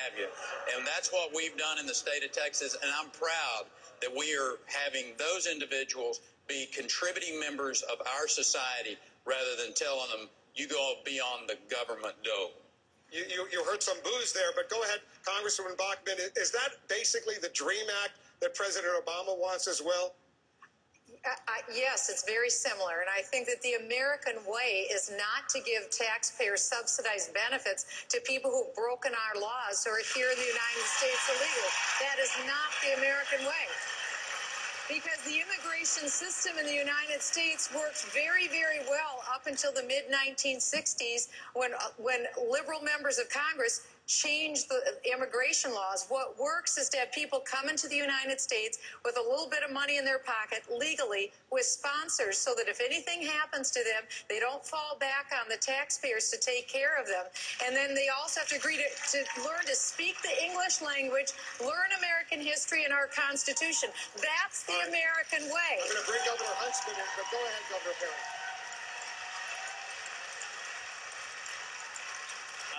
have you. And that's what we've done in the state of Texas, and I'm proud that we are having those individuals be contributing members of our society rather than telling them, you go beyond the government dole. You heard some boos there, but go ahead, Congresswoman Bachmann. Is that basically the DREAM Act that President Obama wants as well? Yes, it's very similar. And I think that the American way is not to give taxpayer subsidized benefits to people who've broken our laws or are here in the United States illegally. That is not the American way. Because the immigration system in the United States worked very, very well up until the mid-1960s when liberal members of Congress changed the immigration laws. What works is to have people come into the United States with a little bit of money in their pocket legally with sponsors so that if anything happens to them, they don't fall back on the taxpayers to take care of them. And then they also have to agree to learn to speak the English language, learn American history and our Constitution. That's the American way. I'm going to bring Governor Huntsman in, but go ahead, Governor Perry.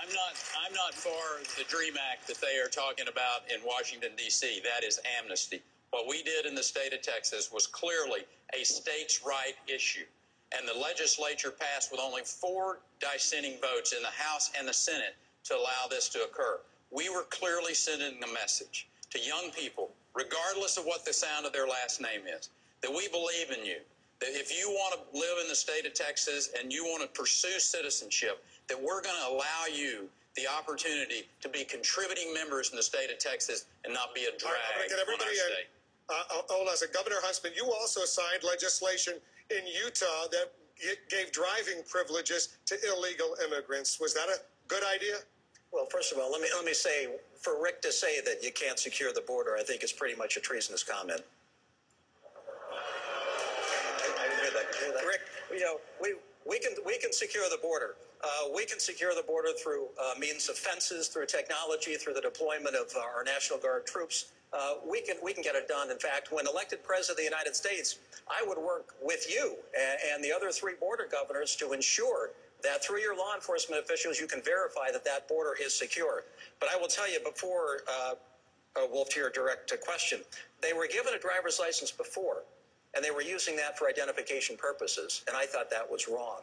I'm not for the DREAM Act that they are talking about in Washington, D.C. That is amnesty. What we did in the state of Texas was clearly a states' right issue, and the legislature passed with only 4 dissenting votes in the House and the Senate to allow this to occur. We were clearly sending a message to young people, regardless of what the sound of their last name is, that we believe in you, that if you want to live in the state of Texas and you want to pursue citizenship, that we're going to allow you the opportunity to be contributing members in the state of Texas and not be a drag on our state. Hold on a second. Governor Huntsman, you also signed legislation in Utah that gave driving privileges to illegal immigrants. Was that a good idea? Well, first of all, let me say, for Rick to say that you can't secure the border, I think is pretty much a treasonous comment. I didn't hear that. Rick, we can secure the border. We can secure the border through means of fences, through technology, through the deployment of our National Guard troops. We can get it done. In fact, when elected President of the United States, I would work with you and the other 3 border governors to ensure that through your law enforcement officials, you can verify that that border is secure. But I will tell you, before, Wolf, to your direct question, they were given a driver's license before, and they were using that for identification purposes, and I thought that was wrong.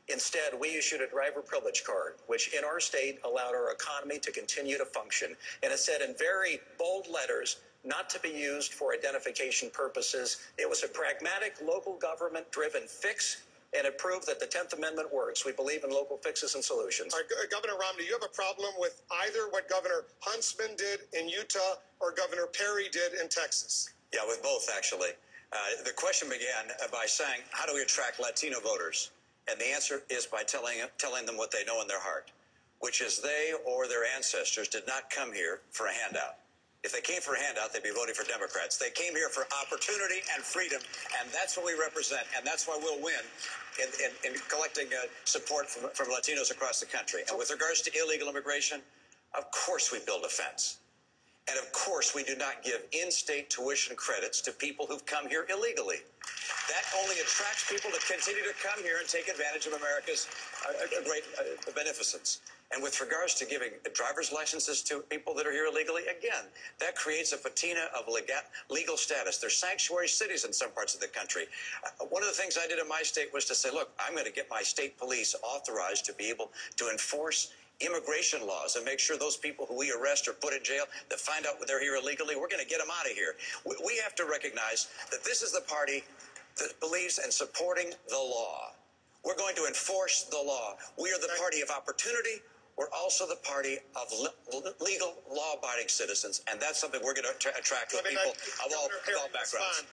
Instead, we issued a driver privilege card, which in our state allowed our economy to continue to function. And it said in very bold letters, not to be used for identification purposes. It was a pragmatic, local government-driven fix, and it proved that the 10th Amendment works. We believe in local fixes and solutions. Governor Romney, do you have a problem with either what Governor Huntsman did in Utah or Governor Perry did in Texas? Yeah, with both, actually. The question began by saying, how do we attract Latino voters? And the answer is by telling them what they know in their heart, which is they or their ancestors did not come here for a handout. If they came for a handout, they'd be voting for Democrats. They came here for opportunity and freedom, and that's what we represent, and that's why we'll win in collecting support from Latinos across the country. And with regards to illegal immigration, of course we build a fence. And of course, we do not give in-state tuition credits to people who've come here illegally. That only attracts people to continue to come here and take advantage of America's great beneficence. And with regards to giving driver's licenses to people that are here illegally, again, that creates a patina of legal status. They're sanctuary cities in some parts of the country. One of the things I did in my state was to say, look, I'm going to get my state police authorized to be able to enforce immigration laws and make sure those people who we arrest or put in jail that find out they're here illegally, we're going to get them out of here. We have to recognize that this is the party that believes in supporting the law. We're going to enforce the law. We are the party of opportunity. We're also the party of legal, law-abiding citizens, and that's something we're going to attract with people of all backgrounds.